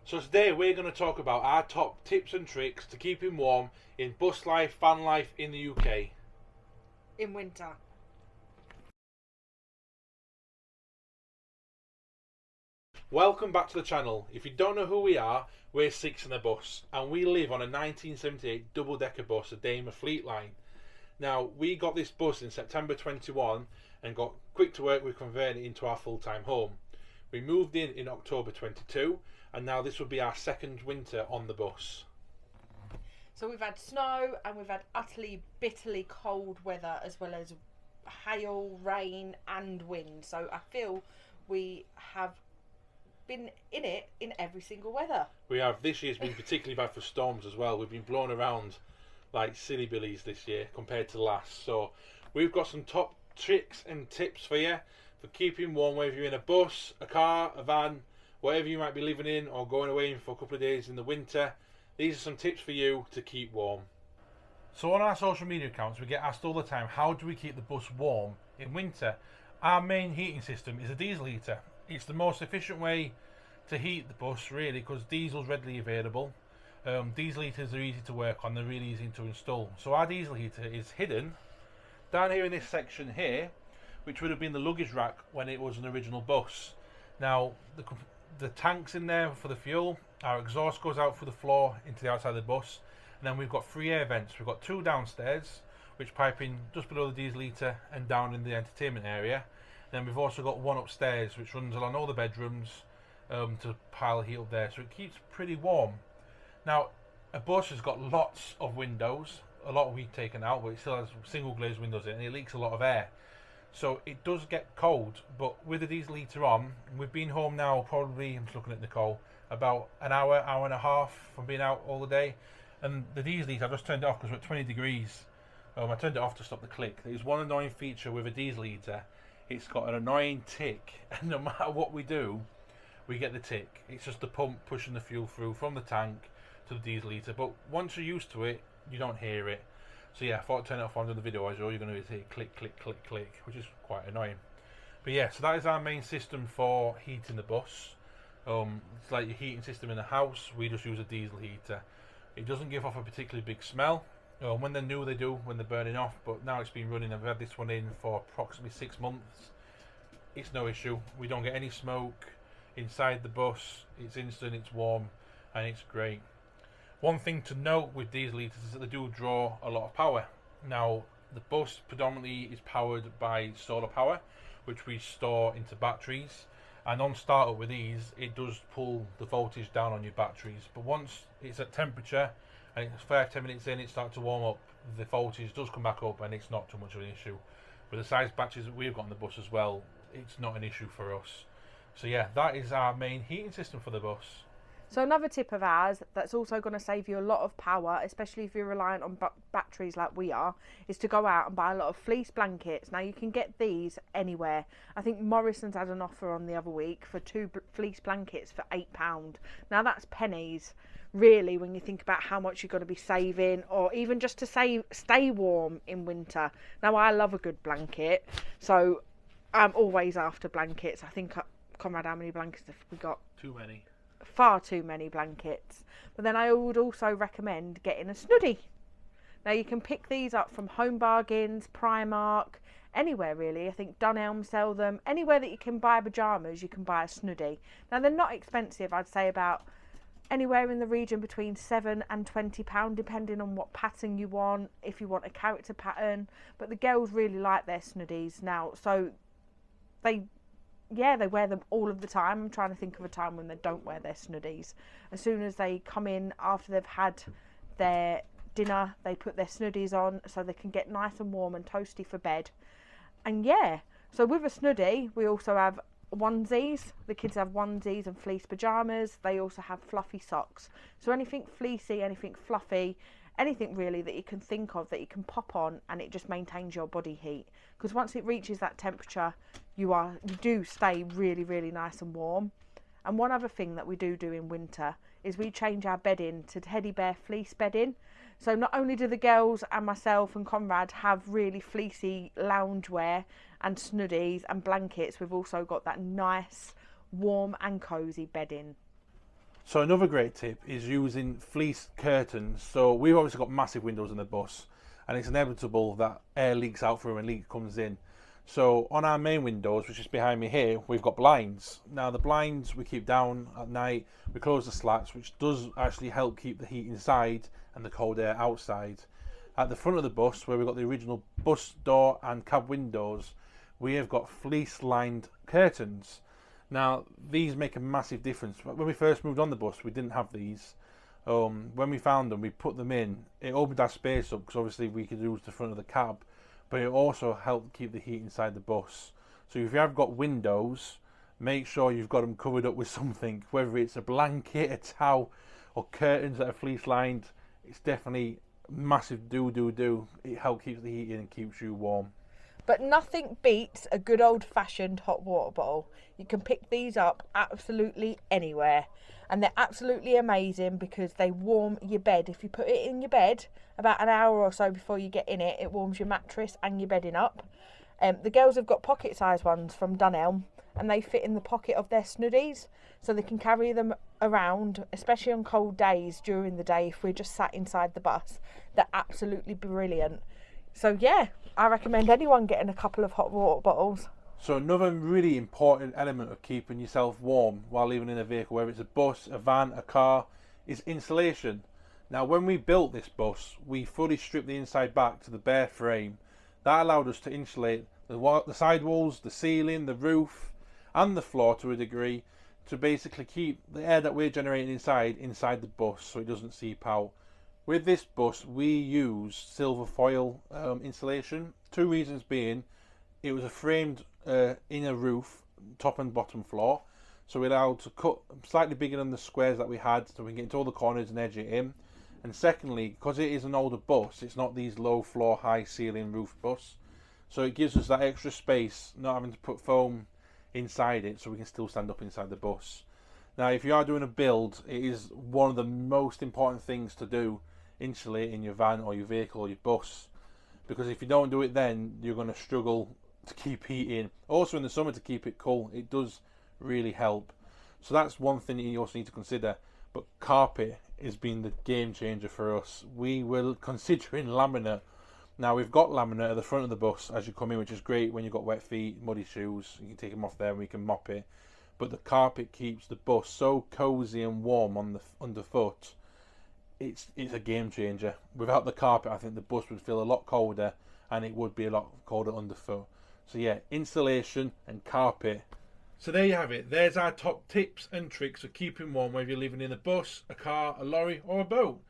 So today we're going to talk about our top tips and tricks to keeping warm in bus life, van life in the UK. In winter. Welcome back to the channel. If you don't know who we are, we're Six in a Bus and we live on a 1978 double-decker bus, a Daimler Fleet Line. Now, we got this bus in September 21 and got quick to work with converting it into our full-time home. We moved in October 22 and now this will be our second winter on the bus. So we've had snow and we've had utterly bitterly cold weather, as well as hail, rain and wind. So I feel we have been in it in every single weather. We have. This year's been particularly bad for storms as well. We've been blown around like silly billies this year compared to last. So we've got some top tricks and tips for you for keeping warm, whether you're in a bus, a car, a van, whatever you might be living in or going away for a couple of days in the winter. These are some tips for you to keep warm. So on our social media accounts we get asked all the time, how do we keep the bus warm in winter? Our main heating system is a diesel heater. It's the most efficient way to heat the bus, really, because diesel's readily available. Diesel heaters are easy to work on, they're really easy to install. So our diesel heater is hidden down here in this section here, which would have been the luggage rack when it was an original bus. Now the tank's in there for the fuel, our exhaust goes out through the floor into the outside of the bus, and then we've got 3 air vents. We've got 2 downstairs which pipe in just below the diesel heater and down in the entertainment area. Then we've also got 1 upstairs which runs along all the bedrooms to pile heat up there, so it keeps pretty warm. Now a bus has got lots of windows, a lot we've taken out, but it still has single glazed windows in it, and it leaks a lot of air, so it does get cold. But with the diesel heater on, we've been home now probably, I'm just looking at Nicole, about an hour and a half from being out all the day, and the diesel heater, I just turned it off because we're at 20 degrees. I turned it off to stop the click. There's one annoying feature with a diesel heater. It's got an annoying tick, and no matter what we do, we get the tick. It's just the pump pushing the fuel through from the tank to the diesel heater. But once you're used to it, you don't hear it. So yeah, I thought I'd turn it off under the video, as all you're going to hear click, click, click, click, which is quite annoying. But yeah, so that is our main system for heating the bus. It's like your heating system in a house. We just use a diesel heater. It doesn't give off a particularly big smell. When they're new they do, when they're burning off, but now it's been running, I've had this one in for approximately 6 months. It's no issue. We don't get any smoke inside the bus. It's instant, it's warm, and it's great. One thing to note with diesel heaters is that they do draw a lot of power. Now the bus predominantly is powered by solar power, which we store into batteries, and on startup with these it does pull the voltage down on your batteries, but once it's at temperature and it's 5-10 minutes in, it starts to warm up, the voltage does come back up and it's not too much of an issue. With the size batteries that we've got on the bus as well, it's not an issue for us. So yeah, that is our main heating system for the bus. So another tip of ours that's also going to save you a lot of power, especially if you're reliant on batteries like we are, is to go out and buy a lot of fleece blankets. Now you can get these anywhere. I think Morrison's had an offer on the other week for 2 fleece blankets for £8. Now that's pennies, really, when you think about how much you're going to be saving, or even just to stay warm in winter. Now I love a good blanket, so I'm always after blankets. I think, Conrad, how many blankets have we got? Too many. Far too many blankets. But then I would also recommend getting a snuddy. Now you can pick these up from Home Bargains, Primark, anywhere really. I think Dunelm sell them. Anywhere that you can buy pyjamas, you can buy a snuddy. Now they're not expensive. I'd say about anywhere in the region between £7 and £20, depending on what pattern you want, if you want a character pattern. But the girls really like their snuddies now, so they wear them all of the time. I'm trying to think of a time when they don't wear their snuddies. As soon as they come in after they've had their dinner, they put their snuddies on so they can get nice and warm and toasty for bed. And yeah, so with a snuddy we also have onesies. The kids have onesies and fleece pyjamas. They also have fluffy socks. So anything fleecy, anything fluffy, anything really that you can think of that you can pop on, and it just maintains your body heat, because once it reaches that temperature you do stay really, really nice and warm. And one other thing that we do in winter is we change our bedding to teddy bear fleece bedding. So not only do the girls and myself and Conrad have really fleecy loungewear and snuddies and blankets, we've also got that nice warm and cosy bedding. So another great tip is using fleece curtains. So we've obviously got massive windows in the bus, and it's inevitable that air leaks out through and leak comes in. So on our main windows, which is behind me here, we've got blinds. Now the blinds we keep down at night, we close the slats, which does actually help keep the heat inside and the cold air outside. At the front of the bus, where we've got the original bus door and cab windows, we have got fleece lined curtains. Now these make a massive difference. When we first moved on the bus, we didn't have these. When we found them, we put them in. It opened our space up because obviously we could use the front of the cab, but it also helped keep the heat inside the bus. So if you have got windows, make sure you've got them covered up with something, whether it's a blanket, a towel, or curtains that are fleece lined. It's definitely massive do. It helps keep the heat in and keeps you warm. But nothing beats a good old-fashioned hot water bottle. You can pick these up absolutely anywhere. And they're absolutely amazing because they warm your bed. If you put it in your bed about an hour or so before you get in it, it warms your mattress and your bedding up. The girls have got pocket-sized ones from Dunelm, and they fit in the pocket of their snuddies, so they can carry them around, especially on cold days during the day if we're just sat inside the bus. They're absolutely brilliant. So yeah, I recommend anyone getting a couple of hot water bottles. So another really important element of keeping yourself warm while living in a vehicle, whether it's a bus, a van, a car, is insulation. Now when we built this bus, we fully stripped the inside back to the bare frame. That allowed us to insulate the side walls, the ceiling, the roof and the floor to a degree, to basically keep the air that we're generating inside the bus so it doesn't seep out. With this bus we use silver foil insulation. Two reasons being, it was a framed inner roof, top and bottom floor, so we're allowed to cut slightly bigger than the squares that we had, so we can get into all the corners and edge it in. And secondly, because it is an older bus, it's not these low floor high ceiling roof bus, so it gives us that extra space, not having to put foam inside it, so we can still stand up inside the bus. Now if you are doing a build, it is one of the most important things to do, insulating your van or your vehicle or your bus, because if you don't do it then you're going to struggle to keep heat in. Also in the summer, to keep it cool, it does really help. So that's one thing that you also need to consider. But carpet has been the game changer for us. We were considering laminate. Now we've got laminate at the front of the bus as you come in, which is great when you've got wet feet, muddy shoes. You can take them off there and we can mop it. But the carpet keeps the bus so cozy and warm on the underfoot. It's a game changer. Without the carpet, I think the bus would feel a lot colder and it would be a lot colder underfoot. So yeah, insulation and carpet. So there you have it. There's our top tips and tricks for keeping warm, whether you're living in a bus, a car, a lorry or a boat.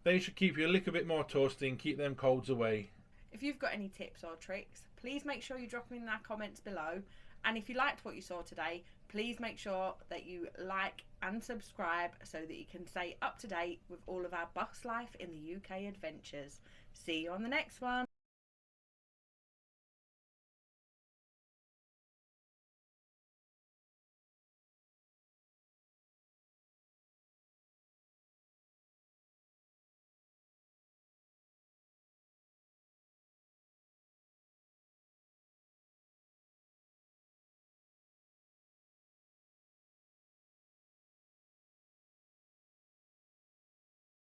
They should keep you a little bit more toasty and keep them colds away. If you've got any tips or tricks, please make sure you drop them in our comments below. And if you liked what you saw today, please make sure that you like and subscribe so that you can stay up to date with all of our bus life in the UK adventures. See you on the next one.